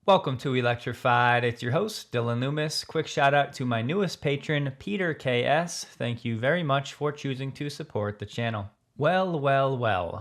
Welcome to Electrified. It's your host, Dylan Loomis. Quick shout out to my newest patron, Peter KS. Thank you very much for choosing to support the channel. Well,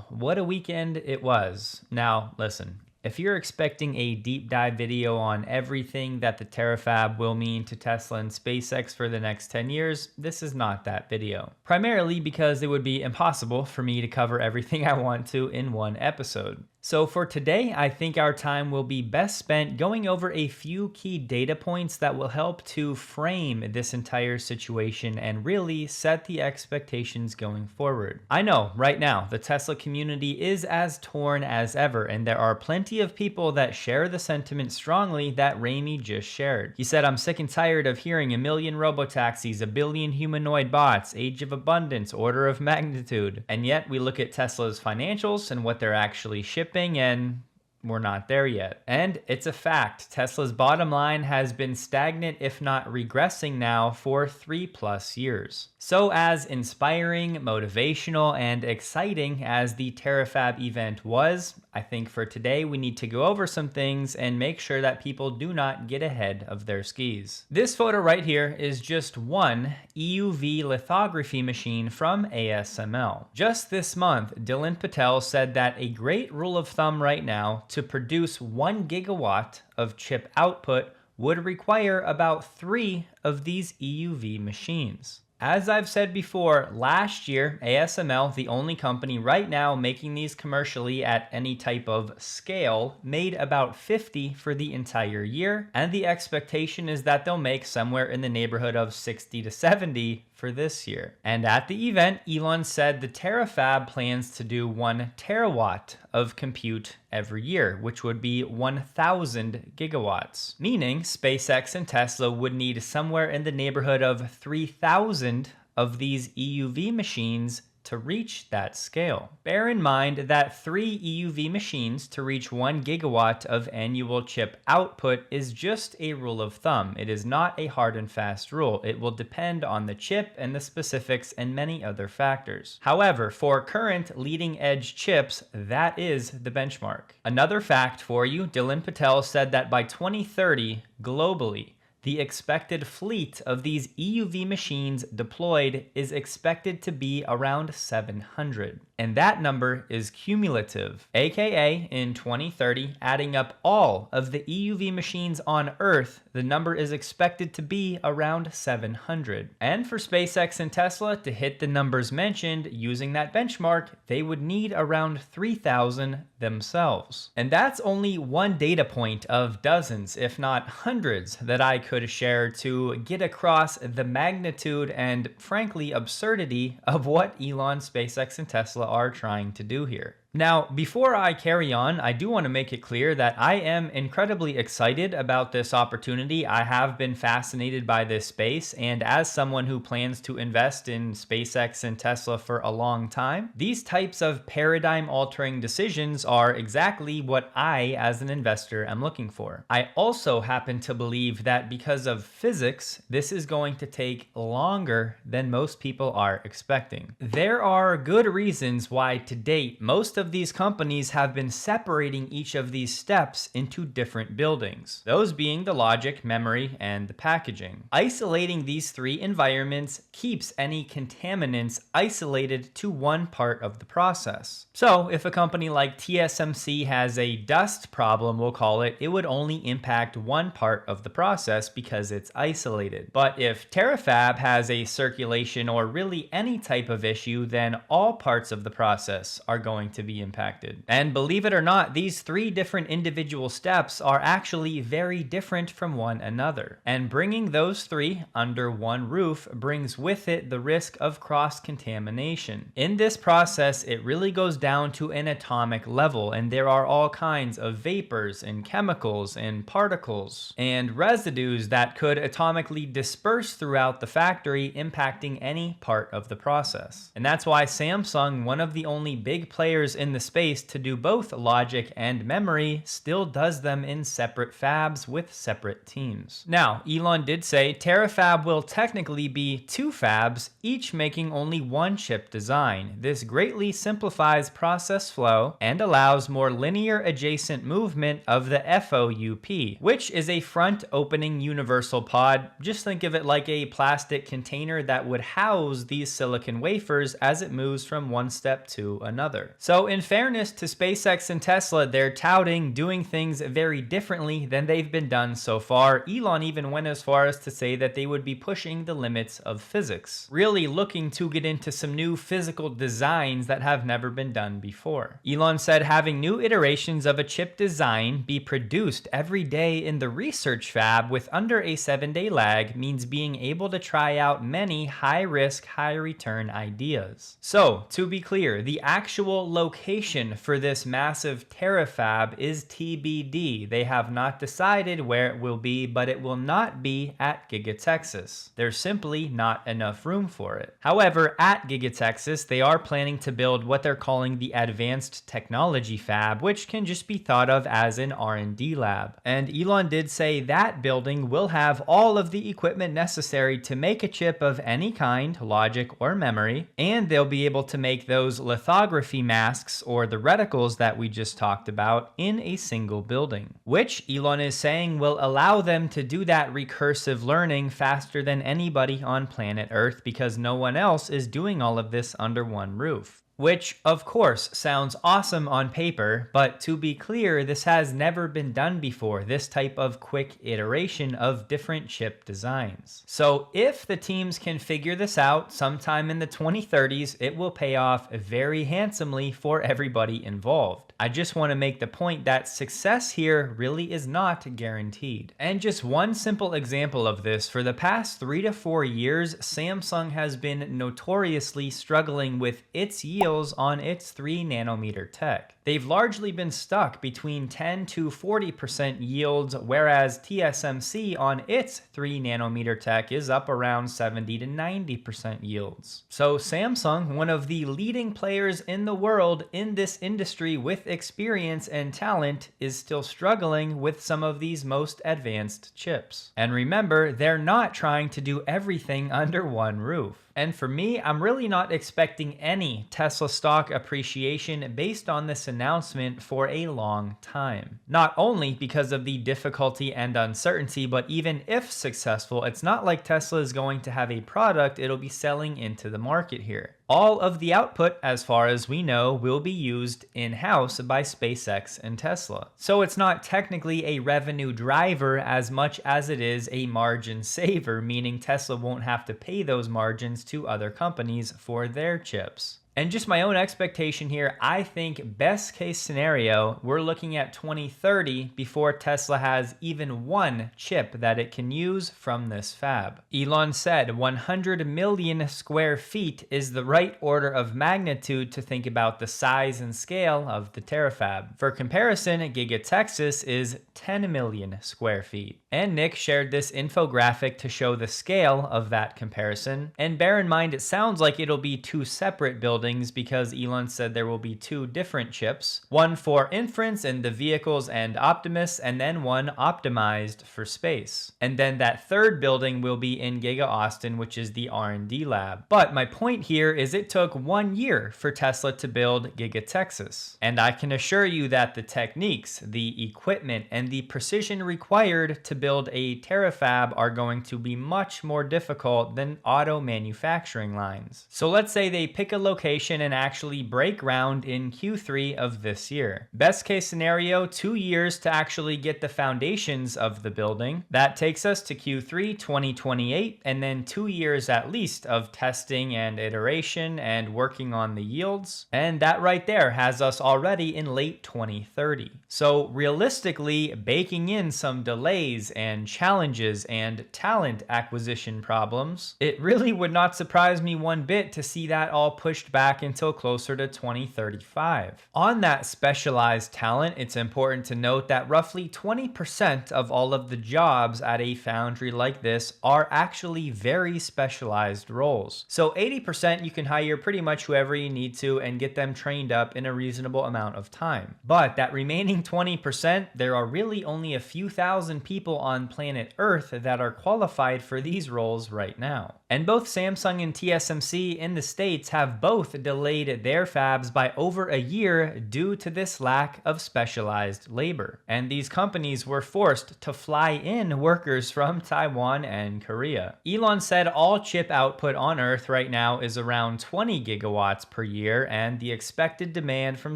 what a weekend it was. Now, listen, if you're expecting a deep dive video on everything that the Terafab will mean to Tesla and SpaceX for the next 10 years, this is not that video. Primarily because it would be impossible for me to cover everything I want to in one episode. So for today, I think our time will be best spent going over a few key data points that will help to frame this entire situation and really set the expectations going forward. I know right now the Tesla community is as torn as ever, and there are plenty of people that share the sentiment strongly that Ramy just shared. He said, "I'm sick and tired of hearing a million robotaxis, a billion humanoid bots, age of abundance, order of magnitude." And yet we look at Tesla's financials and what they're actually shipping, and we're not there yet. And it's a fact. Tesla's bottom line has been stagnant, if not regressing now, for 3+ years. So as inspiring, motivational, and exciting as the Terafab event was, I think for today we need to go over some things and make sure that people do not get ahead of their skis. This photo right here is just one EUV lithography machine from ASML. Just this month, Dylan Patel said that a great rule of thumb right now to produce 1 gigawatt of chip output would require about 3 of these EUV machines. As I've said before, last year, ASML, the only company right now making these commercially at any type of scale, made about 50 for the entire year, and the expectation is that they'll make somewhere in the neighborhood of 60 to 70 for this year. And at the event, Elon said the Terafab plans to do 1 terawatt of compute every year, which would be 1,000 gigawatts, meaning SpaceX and Tesla would need somewhere in the neighborhood of 3,000 of these EUV machines to reach that scale. Bear in mind that 3 EUV machines to reach 1 gigawatt of annual chip output is just a rule of thumb. It is not a hard and fast rule. It will depend on the chip and the specifics and many other factors. However, for current leading edge chips, that is the benchmark. Another fact for you, Dylan Patel said that by 2030, globally, the expected fleet of these EUV machines deployed is expected to be around 700. And that number is cumulative, aka in 2030, adding up all of the EUV machines on Earth, the number is expected to be around 700. And for SpaceX and Tesla to hit the numbers mentioned using that benchmark, they would need around 3,000 themselves. And that's only one data point of dozens, if not hundreds, that I could share to get across the magnitude and frankly absurdity of what Elon, SpaceX, and Tesla are trying to do here. Now, before I carry on, I do want to make it clear that I am incredibly excited about this opportunity. I have been fascinated by this space, and as someone who plans to invest in SpaceX and Tesla for a long time, these types of paradigm-altering decisions are exactly what I, as an investor, am looking for. I also happen to believe that because of physics, this is going to take longer than most people are expecting. There are good reasons why, to date, most of these companies have been separating each of these steps into different buildings, those being the logic, memory, and the packaging. Isolating these 3 environments keeps any contaminants isolated to one part of the process. So if a company like TSMC has a dust problem, we'll call it, it would only impact one part of the process because it's isolated. But if Terafab has a circulation or really any type of issue, then all parts of the process are going to be impacted. And believe it or not, these 3 different individual steps are actually very different from one another. And bringing those 3 under one roof brings with it the risk of cross-contamination. In this process, it really goes down to an atomic level, and there are all kinds of vapors and chemicals and particles and residues that could atomically disperse throughout the factory, impacting any part of the process. And that's why Samsung, one of the only big players in the space to do both logic and memory still does them in separate fabs with separate teams. Now, Elon did say Terafab will technically be 2 fabs, each making only one chip design. This greatly simplifies process flow and allows more linear adjacent movement of the FOUP, which is a front opening universal pod. Just think of it like a plastic container that would house these silicon wafers as it moves from one step to another. So in fairness to SpaceX and Tesla, they're touting doing things very differently than they've been done so far. Elon even went as far as to say that they would be pushing the limits of physics, really looking to get into some new physical designs that have never been done before. Elon said having new iterations of a chip design be produced every day in the research fab with under a 7-day lag means being able to try out many high-risk, high-return ideas. So, to be clear, the actual location for this massive Terafab is TBD. They have not decided where it will be, but it will not be at Giga Texas. There's simply not enough room for it. However, at Giga Texas, they are planning to build what they're calling the Advanced Technology Fab, which can just be thought of as an R&D lab. And Elon did say that building will have all of the equipment necessary to make a chip of any kind, logic or memory, and they'll be able to make those lithography masks or the reticles that we just talked about in a single building, which Elon is saying will allow them to do that recursive learning faster than anybody on planet Earth because no one else is doing all of this under one roof. Which, of course, sounds awesome on paper, but to be clear, this has never been done before, this type of quick iteration of different chip designs. So if the teams can figure this out sometime in the 2030s, it will pay off very handsomely for everybody involved. I just want to make the point that success here really is not guaranteed. And just one simple example of this, for the past 3 to 4 years, Samsung has been notoriously struggling with its yields on its 3 nanometer tech. They've largely been stuck between 10 to 40% yields, whereas TSMC on its 3 nanometer tech is up around 70 to 90% yields. So Samsung, one of the leading players in the world in this industry with experience and talent, is still struggling with some of these most advanced chips. And remember, they're not trying to do everything under one roof. And for me, I'm really not expecting any Tesla stock appreciation based on this announcement for a long time. Not only because of the difficulty and uncertainty, but even if successful, it's not like Tesla is going to have a product it'll be selling into the market here. All of the output, as far as we know, will be used in-house by SpaceX and Tesla. So it's not technically a revenue driver as much as it is a margin saver, meaning Tesla won't have to pay those margins to other companies for their chips. And just my own expectation here, I think best case scenario, we're looking at 2030 before Tesla has even one chip that it can use from this fab. Elon said 100 million square feet is the right order of magnitude to think about the size and scale of the Terafab. For comparison, Giga Texas is 10 million square feet. And Nick shared this infographic to show the scale of that comparison. And bear in mind, it sounds like it'll be 2 separate buildings because Elon said there will be 2 different chips, one for inference in the vehicles and Optimus, and then one optimized for space. And then that 3rd building will be in Giga Austin, which is the R&D lab. But my point here is it took 1 year for Tesla to build Giga Texas. And I can assure you that the techniques, the equipment, and the precision required to build a Terafab are going to be much more difficult than auto manufacturing lines. So let's say they pick a location and actually break ground in Q3 of this year. Best case scenario, 2 years to actually get the foundations of the building. That takes us to Q3 2028, and then 2 years at least of testing and iteration and working on the yields. And that right there has us already in late 2030. So realistically, baking in some delays and challenges and talent acquisition problems, it really would not surprise me one bit to see that all pushed back back until closer to 2035. On that specialized talent, it's important to note that roughly 20% of all of the jobs at a foundry like this are actually very specialized roles. So 80% you can hire pretty much whoever you need to and get them trained up in a reasonable amount of time. But that remaining 20%, there are really only a few thousand people on planet Earth that are qualified for these roles right now. And both Samsung and TSMC in the States have both delayed their fabs by over a year due to this lack of specialized labor. And these companies were forced to fly in workers from Taiwan and Korea. Elon said all chip output on Earth right now is around 20 gigawatts per year, and the expected demand from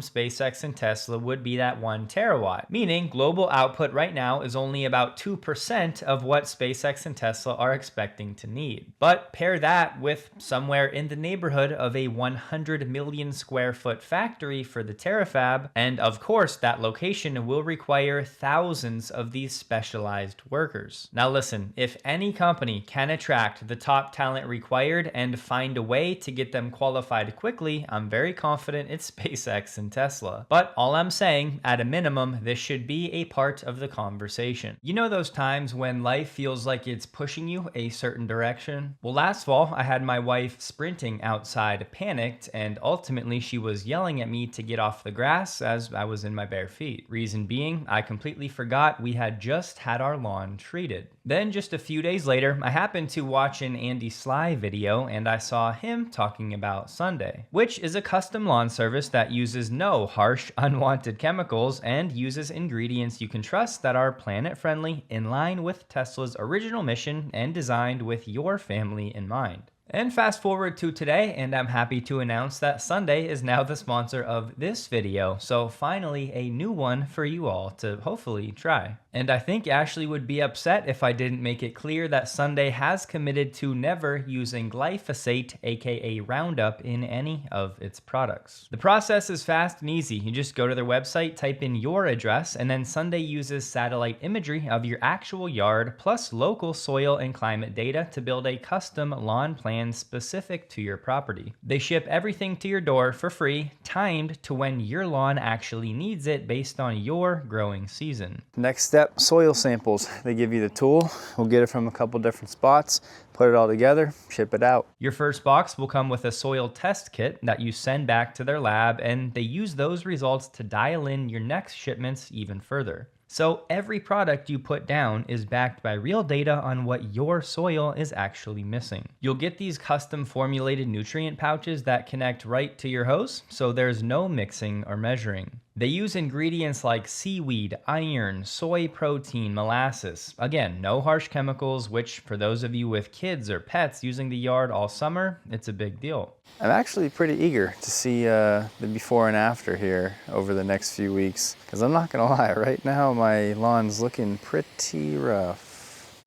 SpaceX and Tesla would be that 1 terawatt, meaning global output right now is only about 2% of what SpaceX and Tesla are expecting to need. But pair that with somewhere in the neighborhood of a 100 million square foot factory for the Terafab, and of course that location will require thousands of these specialized workers. Now listen, if any company can attract the top talent required and find a way to get them qualified quickly, I'm very confident it's SpaceX and Tesla. But all I'm saying, at a minimum, this should be a part of the conversation. You know those times when life feels like it's pushing you a certain direction? Well, last fall, I had my wife sprinting outside, panicked, and ultimately she was yelling at me to get off the grass as I was in my bare feet. Reason being, I completely forgot we had just had our lawn treated. Then just a few days later, I happened to watch an Andy Sly video and I saw him talking about Sunday, which is a custom lawn service that uses no harsh, unwanted chemicals and uses ingredients you can trust that are planet-friendly, in line with Tesla's original mission and designed with your family in mind. And fast forward to today, and I'm happy to announce that Sunday is now the sponsor of this video. So finally, a new one for you all to hopefully try. And I think Ashley would be upset if I didn't make it clear that Sunday has committed to never using glyphosate, aka Roundup, in any of its products. The process is fast and easy. You just go to their website, type in your address, and then Sunday uses satellite imagery of your actual yard plus local soil and climate data to build a custom lawn plan specific to your property. They ship everything to your door for free, timed to when your lawn actually needs it based on your growing season. Next step, soil samples. They give you the tool. We'll get it from a couple different spots, put it all together, ship it out. Your first box will come with a soil test kit that you send back to their lab, and they use those results to dial in your next shipments even further. So every product you put down is backed by real data on what your soil is actually missing. You'll get these custom formulated nutrient pouches that connect right to your hose, so there's no mixing or measuring. They use ingredients like seaweed, iron, soy protein, molasses. Again, no harsh chemicals, which for those of you with kids or pets using the yard all summer, it's a big deal. I'm actually pretty eager to see the before and after here over the next few weeks, because I'm not gonna lie, right now my lawn's looking pretty rough.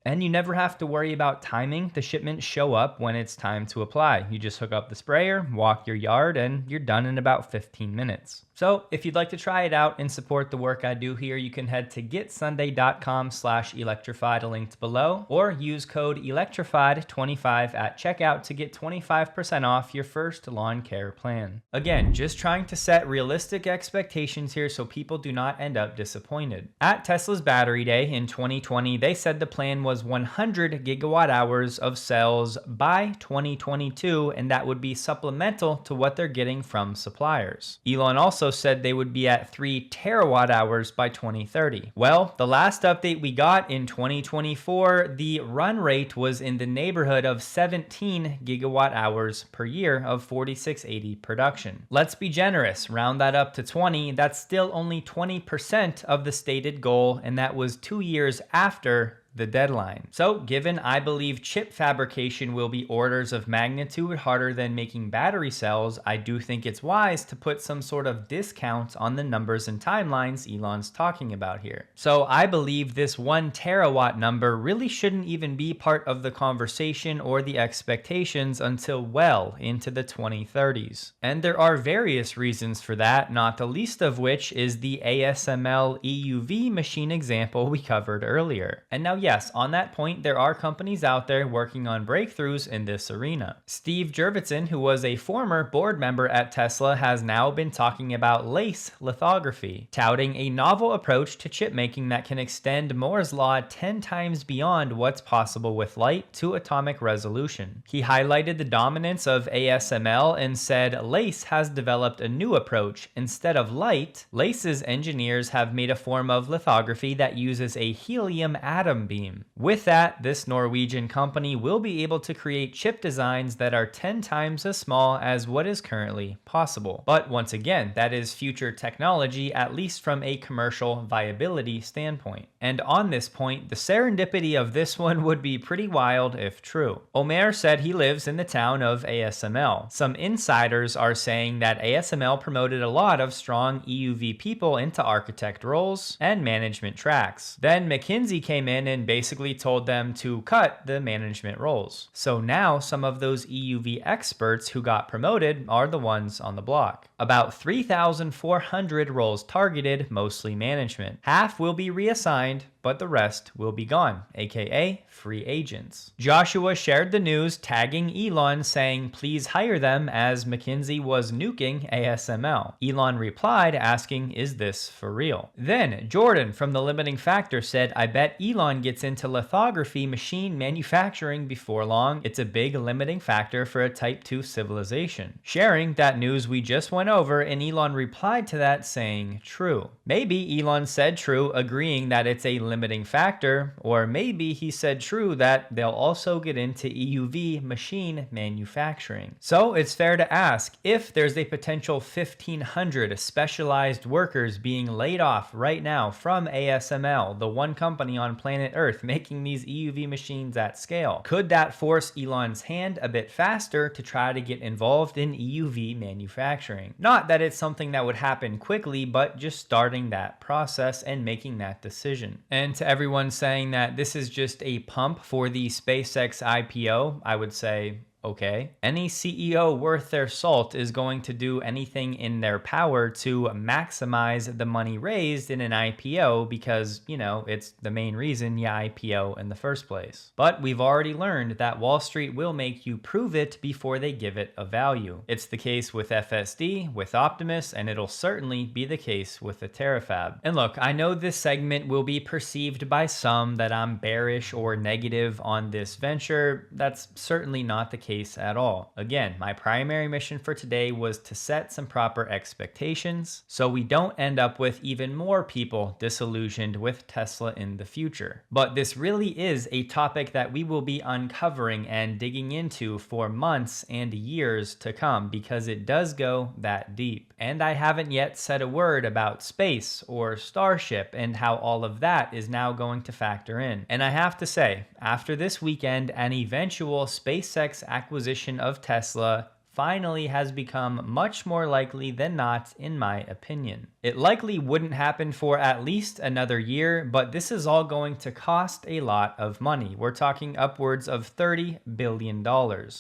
And you never have to worry about timing. The shipments show up when it's time to apply. You just hook up the sprayer, walk your yard, and you're done in about 15 minutes. So if you'd like to try it out and support the work I do here, you can head to getsunday.com/electrified linked below, or use code electrified25 at checkout to get 25% off your first lawn care plan. Again, just trying to set realistic expectations here so people do not end up disappointed. At Tesla's Battery Day in 2020, they said the plan was 100 gigawatt hours of cells by 2022, and that would be supplemental to what they're getting from suppliers. Elon also said they would be at 3 terawatt hours by 2030. Well, the last update we got in 2024, the run rate was in the neighborhood of 17 gigawatt hours per year of 4680 production. Let's be generous, round that up to 20. That's still only 20% of the stated goal, and that was 2 years after the deadline. So given I believe chip fabrication will be orders of magnitude harder than making battery cells, I do think it's wise to put some sort of discount on the numbers and timelines Elon's talking about here. So I believe this 1 terawatt number really shouldn't even be part of the conversation or the expectations until well into the 2030s. And there are various reasons for that, not the least of which is the ASML EUV machine example we covered earlier. And now yes, on that point, there are companies out there working on breakthroughs in this arena. Steve Jurvetson, who was a former board member at Tesla, has now been talking about lace lithography, touting a novel approach to chip making that can extend Moore's law 10 times beyond what's possible with light to atomic resolution. He highlighted the dominance of ASML and said lace has developed a new approach. Instead of light, lace's engineers have made a form of lithography that uses a helium atom beam. With that, this Norwegian company will be able to create chip designs that are 10 times as small as what is currently possible. But once again, that is future technology, at least from a commercial viability standpoint. And on this point, the serendipity of this one would be pretty wild if true. Omer said he lives in the town of ASML. Some insiders are saying that ASML promoted a lot of strong EUV people into architect roles and management tracks. Then McKinsey came in and basically told them to cut the management roles. So now some of those EUV experts who got promoted are the ones on the block. About 3,400 roles targeted, mostly management. Half will be reassigned, but the rest will be gone, aka free agents. Joshua shared the news, tagging Elon, saying please hire them, as McKinsey was nuking ASML. Elon replied asking, is this for real? Then Jordan from The Limiting Factor said, I bet Elon gets into lithography machine manufacturing before long. It's a big limiting factor for a type 2 civilization. Sharing that news we just went over, and Elon replied to that saying true. Maybe Elon said true, agreeing that it's a limiting factor, or maybe he said true that they'll also get into EUV machine manufacturing. So it's fair to ask if there's a potential 1,500 specialized workers being laid off right now from ASML, the one company on planet Earth making these EUV machines at scale. Could that force Elon's hand a bit faster to try to get involved in EUV manufacturing? Not that it's something that would happen quickly, but just starting that process and making that decision. And to everyone saying that this is just a pump for the SpaceX IPO, I would say, okay. Any CEO worth their salt is going to do anything in their power to maximize the money raised in an IPO because, you know, it's the main reason you IPO in the first place. But we've already learned that Wall Street will make you prove it before they give it a value. It's the case with FSD, with Optimus, and it'll certainly be the case with the Terafab. And look, I know this segment will be perceived by some that I'm bearish or negative on this venture. That's certainly not the case at all. Again, my primary mission for today was to set some proper expectations so we don't end up with even more people disillusioned with Tesla in the future. But this really is a topic that we will be uncovering and digging into for months and years to come because it does go that deep. And I haven't yet said a word about space or Starship and how all of that is now going to factor in. And I have to say, after this weekend, an eventual SpaceX acquisition of Tesla finally has become much more likely than not, in my opinion. It likely wouldn't happen for at least another year, but this is all going to cost a lot of money. We're talking upwards of $30 billion.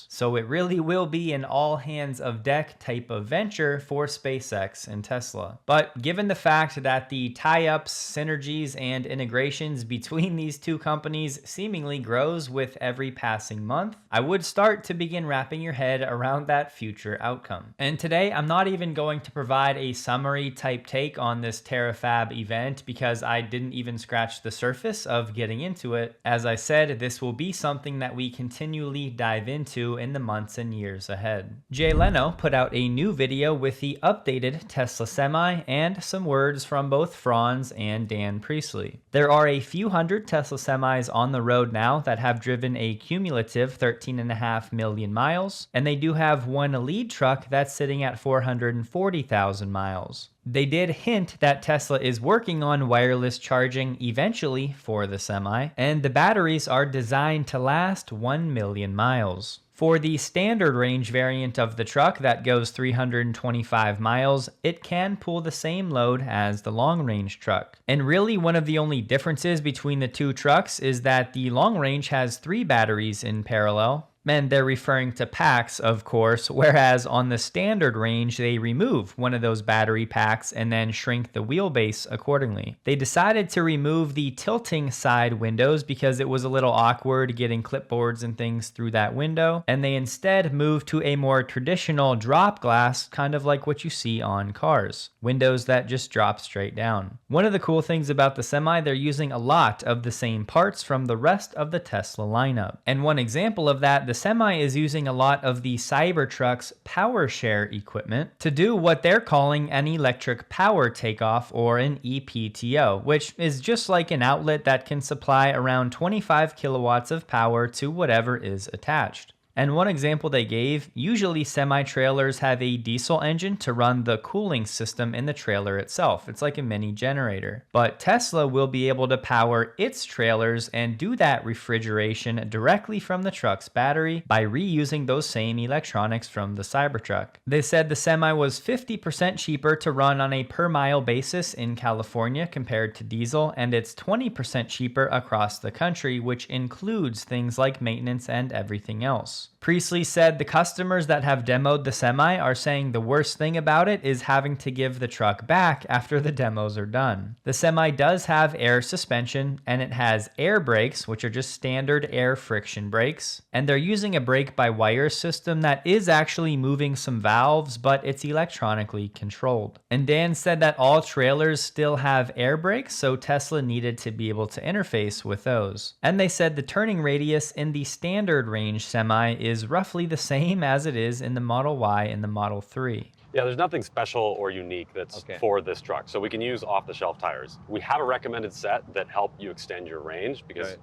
So it really will be an all hands of deck type of venture for SpaceX and Tesla. But given the fact that the tie-ups, synergies, and integrations between these two companies seemingly grows with every passing month, I would start to begin wrapping your head around that future outcome. And today, I'm not even going to provide a summary type take on this Terafab event because I didn't even scratch the surface of getting into it. As I said, this will be something that we continually dive into in the months and years ahead. Jay Leno put out a new video with the updated Tesla Semi and some words from both Franz and Dan Priestley. There are a few hundred Tesla Semis on the road now that have driven a cumulative 13.5 million miles, and they do have one lead truck that's sitting at 440,000 miles. They did hint that Tesla is working on wireless charging eventually for the Semi, and the batteries are designed to last 1 million miles. For the standard range variant of the truck that goes 325 miles, it can pull the same load as the long range truck. And really one of the only differences between the two trucks is that the long range has 3 batteries in parallel, And they're referring to packs, of course, whereas on the standard range, they remove one of those battery packs and then shrink the wheelbase accordingly. They decided to remove the tilting side windows because it was a little awkward getting clipboards and things through that window, and they instead moved to a more traditional drop glass, kind of like what you see on cars. Windows that just drop straight down. One of the cool things about the Semi, they're using a lot of the same parts from the rest of the Tesla lineup. And one example of that, the Semi is using a lot of the Cybertruck's power share equipment to do what they're calling an electric power takeoff, or an EPTO, which is just like an outlet that can supply around 25 kilowatts of power to whatever is attached. And one example they gave, usually semi-trailers have a diesel engine to run the cooling system in the trailer itself. It's like a mini generator. But Tesla will be able to power its trailers and do that refrigeration directly from the truck's battery by reusing those same electronics from the Cybertruck. They said the Semi was 50% cheaper to run on a per mile basis in California compared to diesel, and it's 20% cheaper across the country, which includes things like maintenance and everything else. Priestley said the customers that have demoed the Semi are saying the worst thing about it is having to give the truck back after the demos are done. The Semi does have air suspension, and it has air brakes, which are just standard air friction brakes, and they're using a brake-by-wire system that is actually moving some valves, but it's electronically controlled. And Dan said that all trailers still have air brakes, so Tesla needed to be able to interface with those. And they said the turning radius in the standard range Semi is roughly the same as it is in the Model Y and the Model 3. Yeah, there's nothing special or unique that's for this truck. So we can use off-the-shelf tires. We have a recommended set that help you extend your range because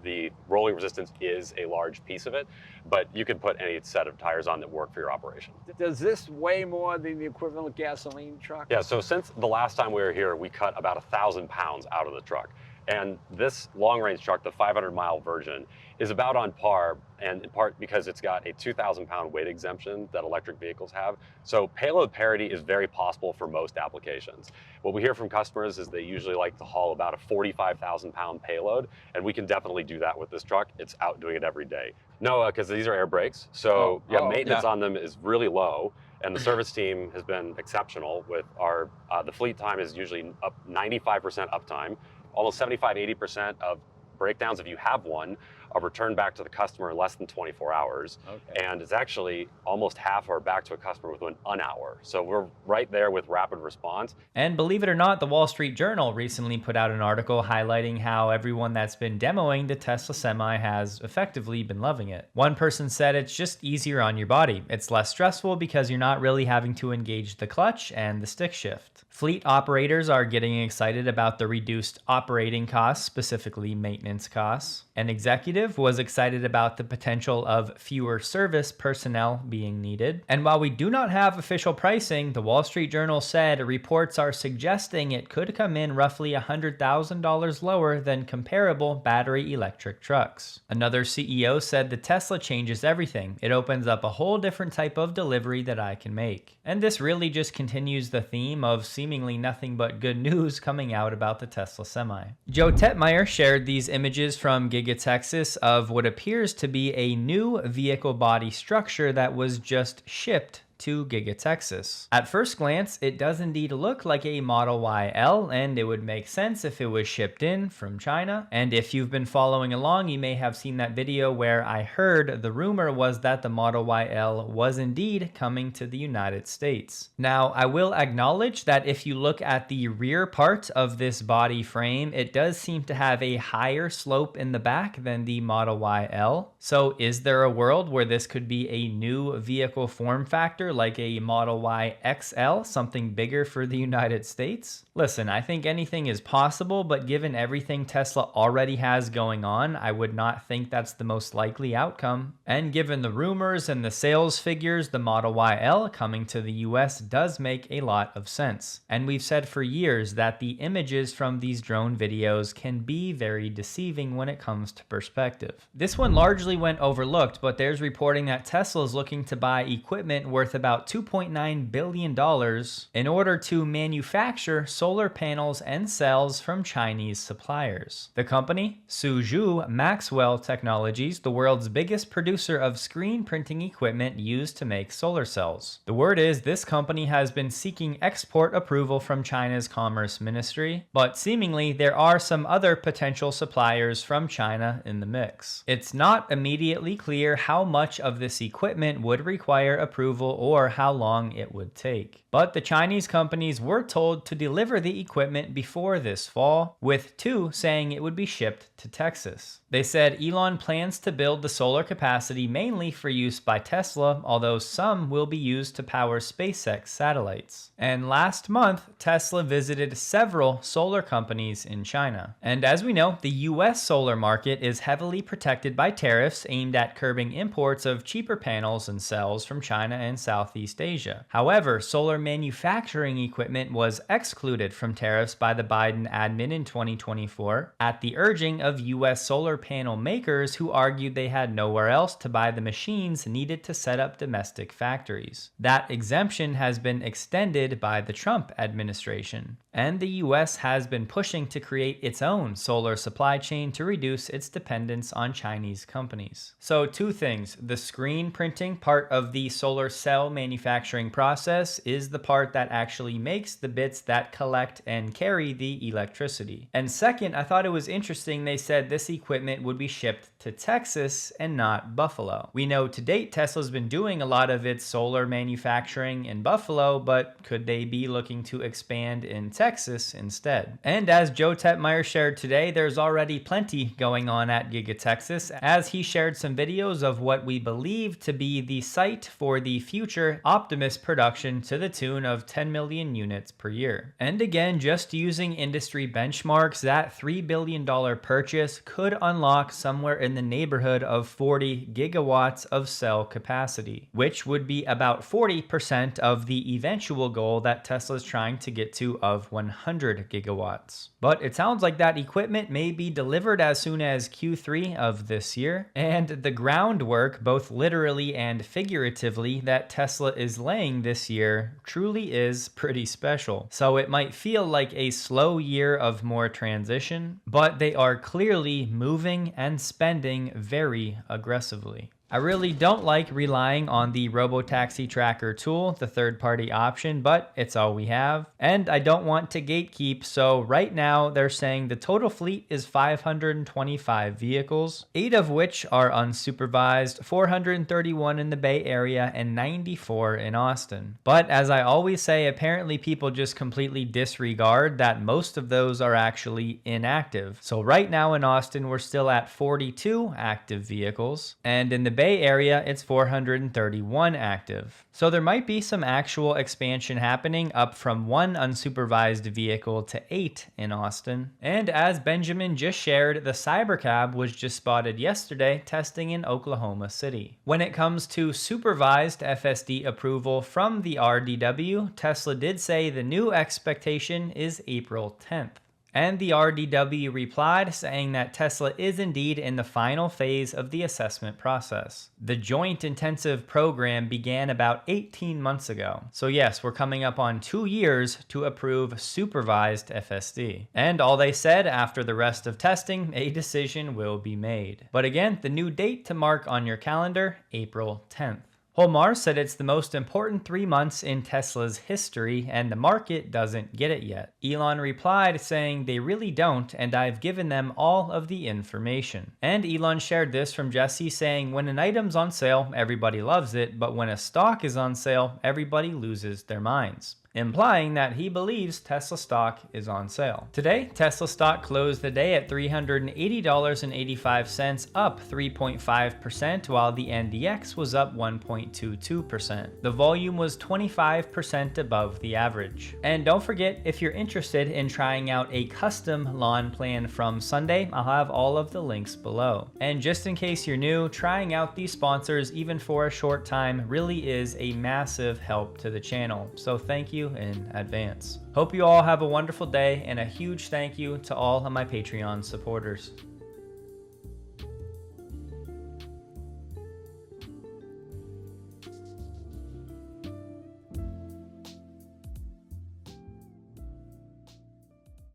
the rolling resistance is a large piece of it, but you can put any set of tires on that work for your operation. Does this weigh more than the equivalent gasoline truck? Yeah, so since the last time we were here, we cut about 1,000 pounds out of the truck. And this long-range truck, the 500-mile version, is about on par, and in part because it's got a 2,000-pound weight exemption that electric vehicles have. So payload parity is very possible for most applications. What we hear from customers is they usually like to haul about a 45,000-pound payload, and we can definitely do that with this truck. It's out doing it every day. No, because these are air brakes, so maintenance on them is really low. And the service team has been exceptional with our, the fleet time is usually up 95% uptime. Almost 75–80% of breakdowns, if you have one, are returned back to the customer in less than 24 hours. And it's actually almost half are back to a customer within an hour. So we're right there with rapid response. And believe it or not, the Wall Street Journal recently put out an article highlighting how everyone that's been demoing the Tesla Semi has effectively been loving it. One person said it's just easier on your body. It's less stressful because you're not really having to engage the clutch and the stick shift. Fleet operators are getting excited about the reduced operating costs, specifically maintenance costs. An executive was excited about the potential of fewer service personnel being needed. And while we do not have official pricing, the Wall Street Journal said reports are suggesting it could come in roughly $100,000 lower than comparable battery electric trucks. Another CEO said the Tesla changes everything. It opens up a whole different type of delivery that I can make. And this really just continues the theme of seemingly nothing but good news coming out about the Tesla Semi. Joe Tetmeyer shared these images from Giga Texas of what appears to be a new vehicle body structure that was just shipped to Giga Texas. At first glance, it does indeed look like a Model YL, and it would make sense if it was shipped in from China. And if you've been following along, you may have seen that video where I heard the rumor was that the Model YL was indeed coming to the United States. Now, I will acknowledge that if you look at the rear part of this body frame, it does seem to have a higher slope in the back than the Model YL. So is there a world where this could be a new vehicle form factor, like a Model Y XL, something bigger for the United States? Listen, I think anything is possible, but given everything Tesla already has going on, I would not think that's the most likely outcome. And given the rumors and the sales figures, the Model YL coming to the US does make a lot of sense. And we've said for years that the images from these drone videos can be very deceiving when it comes to perspective. This one largely went overlooked, but there's reporting that Tesla is looking to buy equipment worth about $2.9 billion in order to manufacture solar panels and cells from Chinese suppliers. The company, Suzhou Maxwell Technologies, the world's biggest producer of screen printing equipment used to make solar cells. The word is this company has been seeking export approval from China's Commerce Ministry, but seemingly there are some other potential suppliers from China in the mix. It's not immediately clear how much of this equipment would require approval or how long it would take. But the Chinese companies were told to deliver the equipment before this fall, with two saying it would be shipped to Texas. They said Elon plans to build the solar capacity mainly for use by Tesla, although some will be used to power SpaceX satellites. And last month, Tesla visited several solar companies in China. And as we know, the US solar market is heavily protected by tariffs aimed at curbing imports of cheaper panels and cells from China and Southeast Asia. However, solar manufacturing equipment was excluded from tariffs by the Biden admin in 2024 at the urging of US solar panel makers who argued they had nowhere else to buy the machines needed to set up domestic factories. That exemption has been extended by the Trump administration, and the US has been pushing to create its own solar supply chain to reduce its dependence on Chinese companies. So two things: the screen printing part of the solar cell manufacturing process is the part that actually makes the bits that collect and carry the electricity. And second, I thought it was interesting they said this equipment would be shipped to Texas and not Buffalo. We know to date Tesla's been doing a lot of its solar manufacturing in Buffalo, but could they be looking to expand in Texas instead? And as Joe Tetmeyer shared today, there's already plenty going on at Giga Texas, as he shared some videos of what we believe to be the site for the future Optimus production to the tune of 10 million units per year. And again, just using industry benchmarks, that $3 billion purchase could unlock somewhere in the neighborhood of 40 gigawatts of cell capacity, which would be about 40% of the eventual goal that Tesla's trying to get to of 100 gigawatts. But it sounds like that equipment may be delivered as soon as Q3 of this year, and the groundwork, both literally and figuratively, that Tesla is laying this year truly is pretty special. So it might feel like a slow year of more transition, but they are clearly moving and spending very aggressively. I really don't like relying on the Robotaxi Tracker tool, the third-party option, but it's all we have. And I don't want to gatekeep, so right now they're saying the total fleet is 525 vehicles, 8 of which are unsupervised, 431 in the Bay Area, and 94 in Austin. But as I always say, apparently people just completely disregard that most of those are actually inactive. So right now in Austin, we're still at 42 active vehicles, and in the Bay Area, it's 431 active. So there might be some actual expansion happening up from 1 unsupervised vehicle to 8 in Austin. And as Benjamin just shared, the Cybercab was just spotted yesterday testing in Oklahoma City. When it comes to supervised FSD approval from the RDW, Tesla did say the new expectation is April 10th. And the RDW replied saying that Tesla is indeed in the final phase of the assessment process. The Joint Intensive Program began about 18 months ago. So yes, we're coming up on 2 years to approve supervised FSD. And all they said, after the rest of testing, a decision will be made. But again, the new date to mark on your calendar, April 10th. Holmar said it's the most important 3 months in Tesla's history and the market doesn't get it yet. Elon replied saying they really don't, and I've given them all of the information. And Elon shared this from Jesse saying, when an item's on sale, everybody loves it, but when a stock is on sale, everybody loses their minds, implying that he believes Tesla stock is on sale. Today, Tesla stock closed the day at $380.85, up 3.5%, while the NDX was up 1.22%. The volume was 25% above the average. And don't forget, if you're interested in trying out a custom lawn plan from Sunday, I'll have all of the links below. And just in case you're new, trying out these sponsors even for a short time really is a massive help to the channel. So thank you in advance. Hope you all have a wonderful day, and a huge thank you to all of my Patreon supporters.